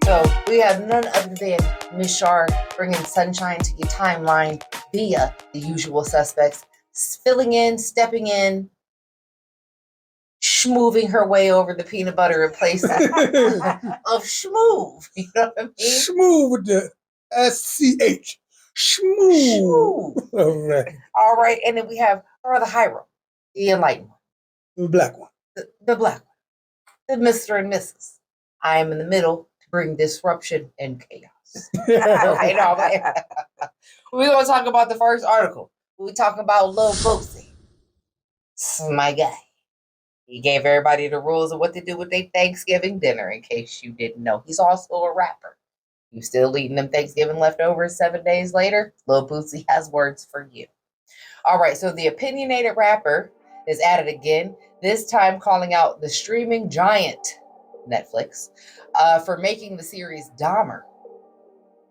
So we have none other than Miss Shar bringing sunshine to your timeline via the usual suspects, filling in, stepping in, schmooving her way over the peanut butter in place of schmoove. You know what I mean? Schmoove with the SCH. Schmoove. Schmoove. All right. And then we have her other high road, the enlightened one. The black one. The black one. The Mr. and Mrs. I am in the middle to bring disruption and chaos. Okay, no, we're going to talk about the first article. We're talking about Lil Boosie. My guy. He gave everybody the rules of what to do with their Thanksgiving dinner, in case you didn't know. He's also a rapper. You still eating them Thanksgiving leftovers 7 days later? Lil Boosie has words for you. All right, so the opinionated rapper is at it again, this time calling out the streaming giant, Netflix, for making the series Dahmer.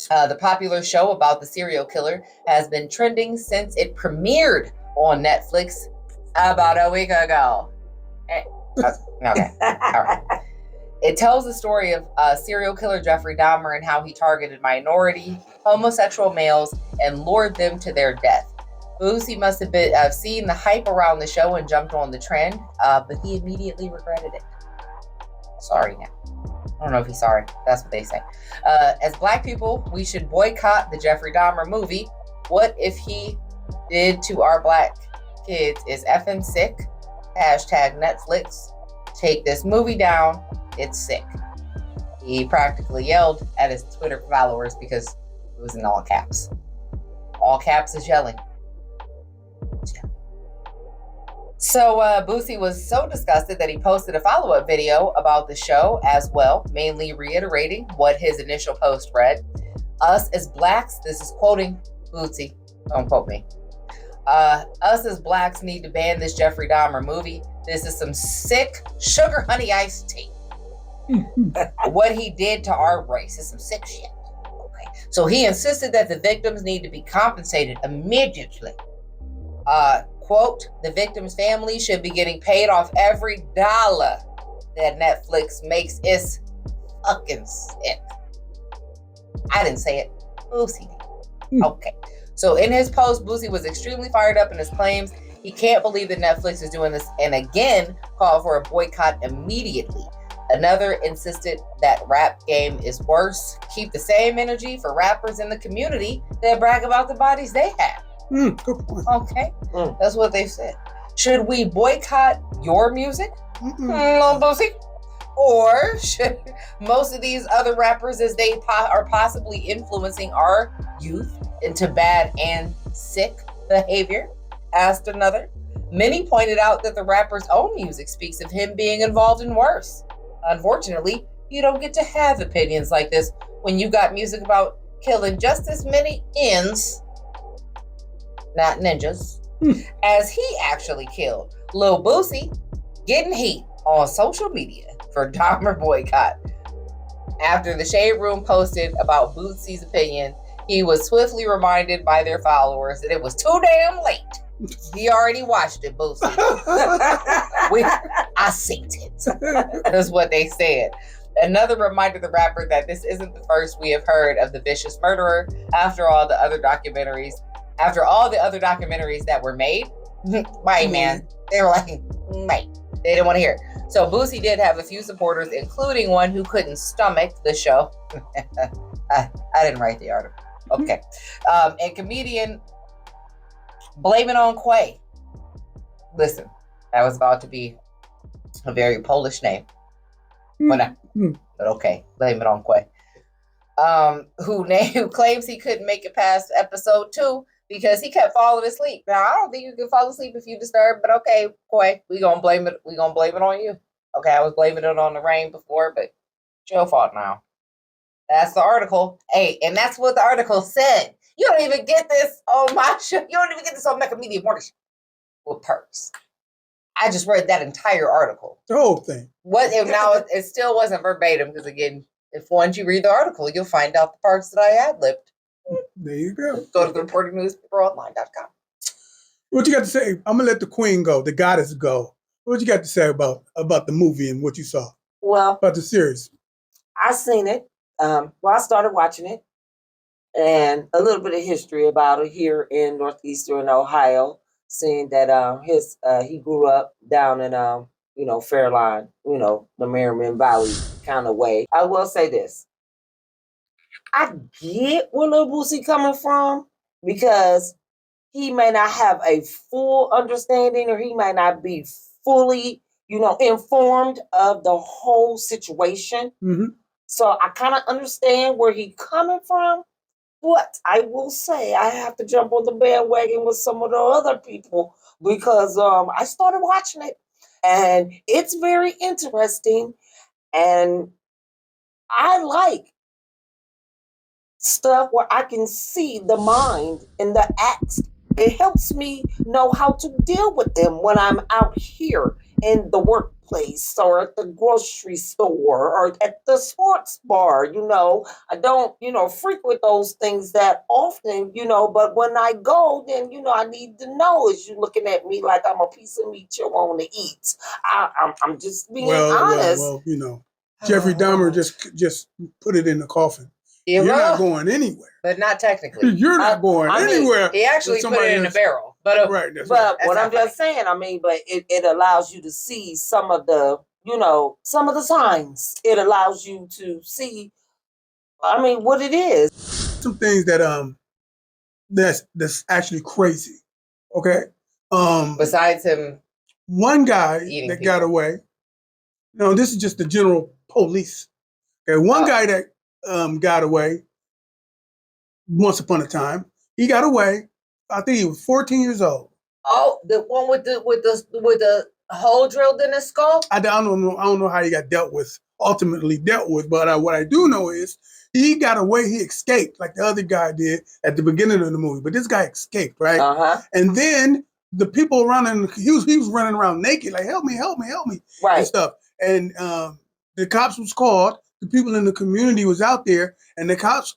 The popular show about the serial killer has been trending since it premiered on Netflix about a week ago. Okay, all right. It tells the story of serial killer Jeffery Dahmer and how he targeted minority, homosexual males and lured them to their death. Boosie must have been seen the hype around the show and jumped on the trend, but he immediately regretted it. Sorry now. I don't know if he's sorry. That's what they say. As black people, we should boycott the Jeffrey Dahmer movie. What if he did to our black kids is effing sick. Hashtag Netflix. Take this movie down. It's sick. He practically yelled at his Twitter followers because it was in all caps. All caps is yelling. So Boosie was so disgusted that he posted a follow-up video about the show as well, mainly reiterating what his initial post read. Us as blacks, this is quoting Boosie, don't quote me. Us as blacks need to ban this Jeffrey Dahmer movie. This is some sick sugar honey iced tea. What he did to our race is some sick shit. Okay. So he insisted that the victims need to be compensated immediately. Quote, the victim's family should be getting paid off every dollar that Netflix makes. It's fucking sick. I didn't say it. Boosie did. Okay. So in his post, Boosie was extremely fired up in his claims. He can't believe that Netflix is doing this and again called for a boycott immediately. Another insisted that rap game is worse. Keep the same energy for rappers in the community that brag about the bodies they have. Good point. Okay, that's what they said. Should we boycott your music, Lil Boosie? Or should most of these other rappers, as they are possibly influencing our youth into bad and sick behavior? Asked another. Many pointed out that the rapper's own music speaks of him being involved in worse. Unfortunately, you don't get to have opinions like this when you got music about killing just as many ends, not ninjas, as he actually killed. Lil Boosie getting heat on social media for Dahmer boycott. After the Shade Room posted about Boosie's opinion, he was swiftly reminded by their followers that it was too damn late. He already watched it, Boosie. I seen it. That's what they said. Another reminder to the rapper that this isn't the first we have heard of the vicious murderer. After all the other documentaries that were made, white man, they were like, mate, they didn't want to hear it. So Boosie did have a few supporters, including one who couldn't stomach the show. I didn't write the article. Okay. And comedian Blame It on Quay. Listen, that was about to be a very Polish name. But okay, Blame It on Quay. Who claims he couldn't make it past episode 2 because he kept falling asleep. Now, I don't think you can fall asleep if you disturb, but okay, Quay, we gonna blame it on you. Okay, I was blaming it on the rain before, but it's your fault now. That's the article. Hey, and that's what the article said. You don't even get this on my show. You don't even get this on Mecca Media Morning with Perks. I just read that entire article. The whole thing. Now it still wasn't verbatim because again, if once you read the article, you'll find out the parts that I ad-libbed. There you go. Go to the reportingnewspaperonline.com. What you got to say? I'm gonna let the queen go, the goddess go. What you got to say about the movie and what you saw? Well, about the series. I seen it. I started watching it, and a little bit of history about it here in northeastern Ohio. Seeing that he grew up down in Fairline, the Merriman Valley kind of way. I will say this: I get where Lil Boosie coming from because he may not have a full understanding, or he might not be fully, informed of the whole situation. Mm-hmm. So I kind of understand where he coming from. But I will say I have to jump on the bandwagon with some of the other people because I started watching it, and it's very interesting. And I like stuff where I can see the mind and the acts. It helps me know how to deal with them when I'm out here in the workplace or at the grocery store or at the sports bar. I don't, frequent those things that often, but when I go, then, I need to know, is you looking at me like I'm a piece of meat you want to eat? I'm just being honest. Well, Jeffrey Dahmer just put it in the coffin. Yeah, You're not going anywhere. But not technically. You're not going anywhere. He actually put it in a barrel. But right. But what I'm just saying, but it allows you to see some of the, some of the signs. It allows you to see, what it is. Some things that that's actually crazy. Okay. Besides him, one guy that got away. No, this is just the general police. Okay, one guy that got away once upon a time. He got away. I think he was 14 years old. Oh, the one with the hole drilled in his skull? I don't know how he got ultimately dealt with, but what I do know is he got away. He escaped like the other guy did at the beginning of the movie. But this guy escaped, right? And then the people around him, he was running around naked, like help me, right, and stuff. And the cops was called. The people in the community was out there, and the cops.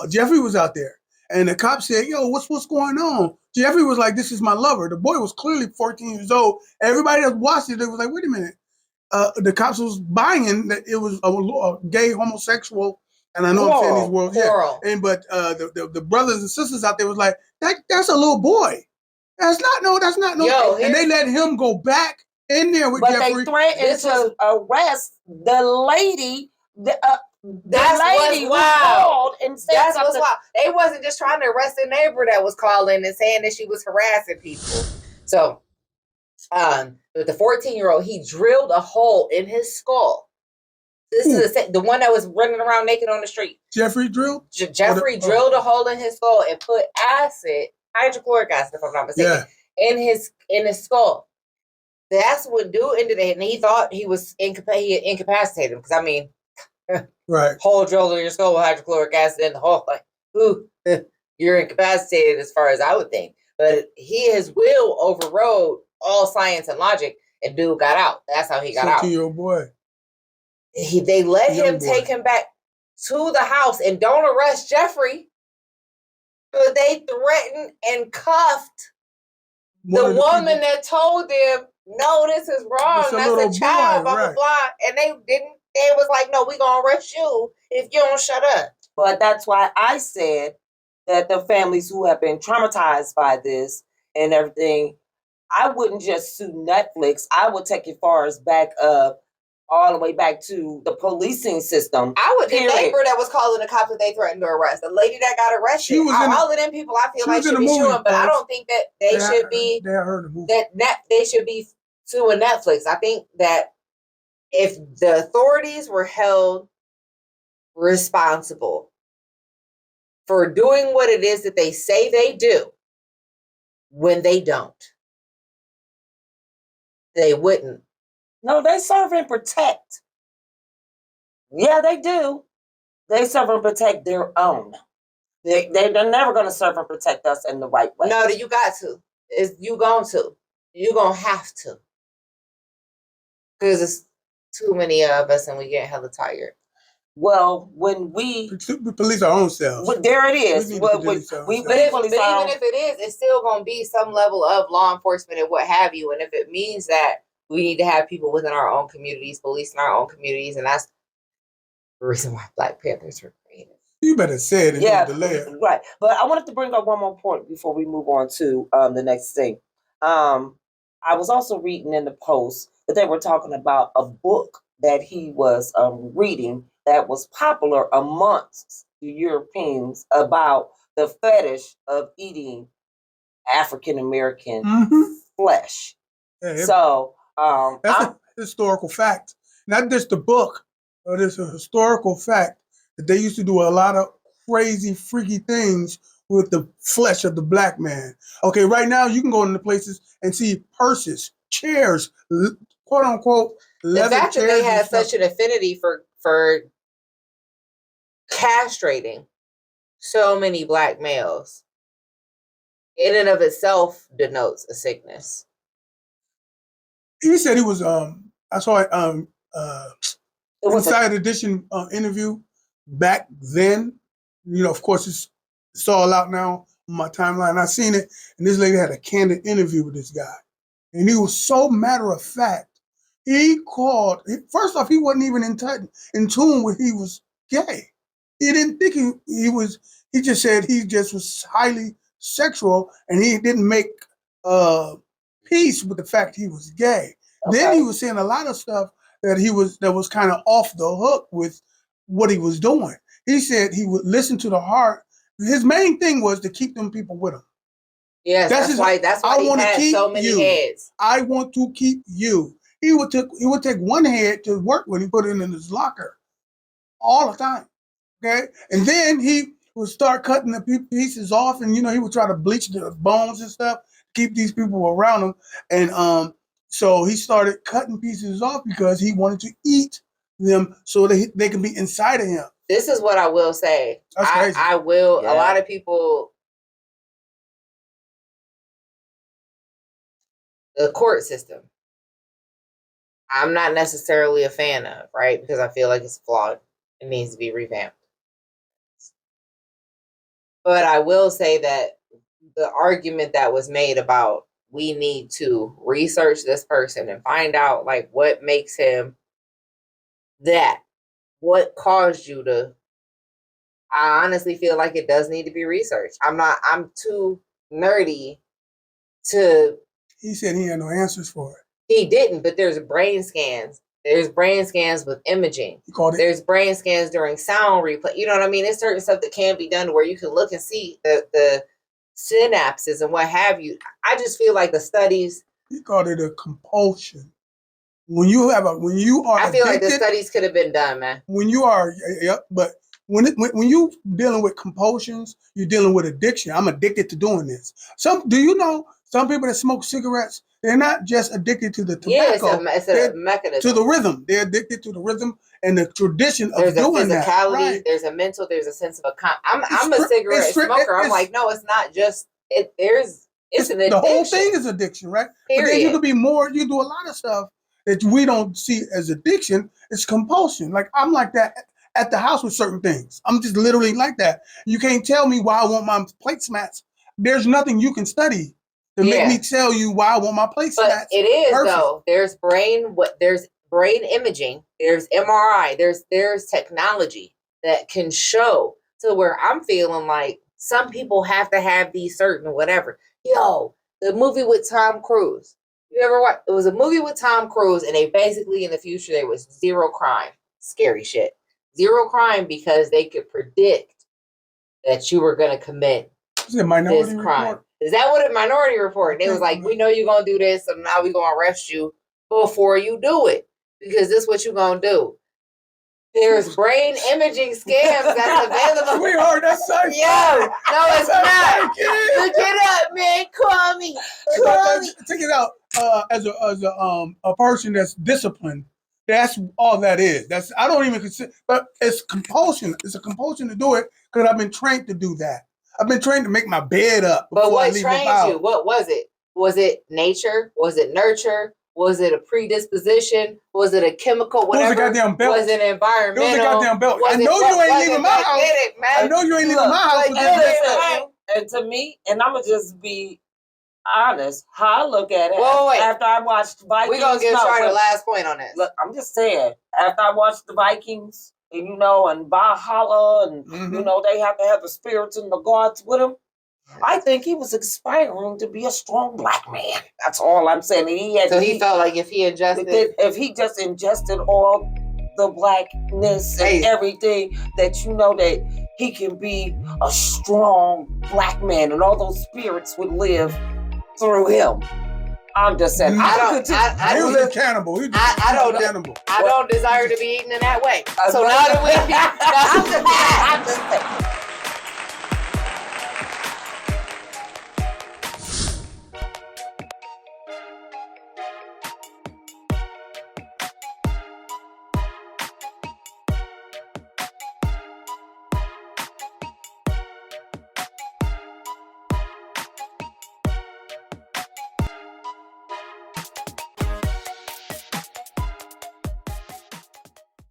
Jeffrey was out there, and the cop said, "Yo, what's going on?" Jeffrey was like, "This is my lover." The boy was clearly 14 years old. Everybody that watched it, they was like, "Wait a minute." The cops was buying that it was a gay homosexual, and I know I'm saying these words, yeah. But the brothers and sisters out there was like, "That's a little boy. That's not no." Yo, and they let him go back in there with Jeffrey. But they threatened to arrest the lady. That's what's wild. That's what's wild. They wasn't just trying to arrest a neighbor that was calling and saying that she was harassing people. So, the 14-year-old, he drilled a hole in his skull. This is the one that was running around naked on the street. Jeffrey drilled? Jeffrey drilled a hole in his skull and put hydrochloric acid, if I'm not mistaken, in his skull. That's what dude ended it, and he thought he was incapacitated him because right, hole drilled in your skull with hydrochloric acid in the hole. Like, ooh, you're incapacitated as far as I would think. But his will overrode all science and logic, and dude got out. That's how he got out. 14-year-old boy. They let him take him back to the house and don't arrest Jeffrey. But they threatened and cuffed the woman that told them, "No, this is wrong. That's a child, blah, blah, blah." And they didn't. They was like, "No, we gonna arrest you if you don't shut up." But that's why I said that the families who have been traumatized by this and everything, I wouldn't just sue Netflix. I would take it far as back all the way back to the policing system. I would. The neighbor that was calling the cops that they threatened to arrest, the lady that got arrested, all of them people, I feel like should be suing, but I don't think that they should be. They should be suing Netflix. I think that if the authorities were held responsible for doing what it is that they say they do when they don't, they wouldn't. No, they serve and protect. Yeah, they do. They serve and protect their own. They're never going to serve and protect us in the right way. No, you got to. You going to. You're going to have to. Because it's too many of us and we get hella tired. Well, when we police our own selves. There it is. But even if it is, it's still going to be some level of law enforcement and what have you. And if it means that we need to have people within our own communities, policing our own communities, and the reason why Black Panthers were created. You better say it and Yeah, don't delay it. right. But I wanted to bring up one more point before we move on to the next thing. I was also reading in the Post that they were talking about a book that he was reading that was popular amongst the Europeans about the fetish of eating African American flesh. Yeah, So that's a historical fact. Not just the book, but it's a historical fact that they used to do a lot of crazy, freaky things with the flesh of the black man. Okay, right now you can go into places and see purses, chairs, quote unquote, leather The fact that chairs they and had stuff. such an affinity for castrating so many black males in and of itself denotes a sickness. He said he was I saw it it was Inside Edition interview back then. You know, of course, it's all out now on my timeline. I seen it, and this lady had a candid interview with this guy, and he was so matter of fact. He called. First off, he wasn't even in tune with he was gay. He didn't think he was. He just said he just was highly sexual, and he didn't make peace with the fact he was gay. Okay. Then he was saying a lot of stuff that was kind of off the hook with what he was doing. He said he would listen to the heart. His main thing was to keep them people with him. Yes, that's why he had so many heads. I want to keep you. He would take one head to work when he put it in his locker all the time. Okay, and then he would start cutting the pieces off, and he would try to bleach the bones and stuff, keep these people around him, and so he started cutting pieces off because he wanted to eat them so they can be inside of him. This is what I will say. That's crazy. I will. Yeah. A lot of people. The court system, I'm not necessarily a fan of, right? Because I feel like it's flawed. It needs to be revamped. But I will say that the argument that was made about we need to research this person and find out like what makes him that, what caused you to, I honestly feel like it does need to be researched. I'm too nerdy to. He said he had no answers for it. He didn't, but there's brain scans. There's brain scans with imaging. There's brain scans during sound replay. You know what I mean? There's certain stuff that can be done where you can look and see the synapses and what have you. I just feel like the studies. He called it a compulsion. When you are, I feel addicted, like the studies could have been done, man. When you are, but when you dealing with compulsions, you're dealing with addiction. I'm addicted to doing this. Do you know some people that smoke cigarettes? They're not just addicted to the tobacco. Yeah, it's a mechanism. To the rhythm. They're addicted to the rhythm and the tradition of doing that. There's a physicality, right. There's a mental, there's a sense of I'm a cigarette smoker. I'm like, no, it's not just it. It's an addiction. The whole thing is addiction, right? Period. But then you could be more. You do a lot of stuff that we don't see as addiction. It's compulsion. Like I'm like that at the house with certain things. I'm just literally like that. You can't tell me why I want my plate smats. There's nothing you can study to make me tell you why I want my plate smats. But it is perfect. Though. There's brain imaging. There's MRI. There's technology that can show to where I'm feeling like some people have to have these certain whatever. Yo, the movie with Tom Cruise. You ever watch? It was a movie with Tom Cruise, and they basically in the future there was zero crime. Scary shit. Zero crime because they could predict that you were going to commit this crime. Report? Is that what a Minority Report? They was like, we know you're going to do this, so now we're going to arrest you before you do it because this is what you're going to do. There's brain imaging scams that's available. Sweetheart, that's science. Yo, no, it's not. Look it up, man. Call me. Take it out as a person that's disciplined. That's all that is. I don't even consider, but it's compulsion. It's a compulsion to do it because I've been trained to do that. I've been trained to make my bed up. But what trained you? What was it? Was it nature? Was it nurture? Was it a predisposition? Was it a chemical? Whatever. It was a goddamn belt. Was it environmental? It was a goddamn belt. I know you ain't leaving my house. I know you ain't leaving my house. And to me, and I'm gonna just be honest, how I look at it after I watched Vikings. We're gonna get started the last point on this. Look, I'm just saying, after I watched the Vikings, and and Valhalla, and Mhm. they have to have the spirits and the gods with him. I think he was aspiring to be a strong black man. That's all I'm saying. And he felt like if he ingested, if he just ingested all the blackness and everything, that that he can be a strong black man, and all those spirits would live through him. I'm just saying. He was a cannibal. He was a cannibal. I don't desire to be eaten in that way. So now that we, I'm just saying.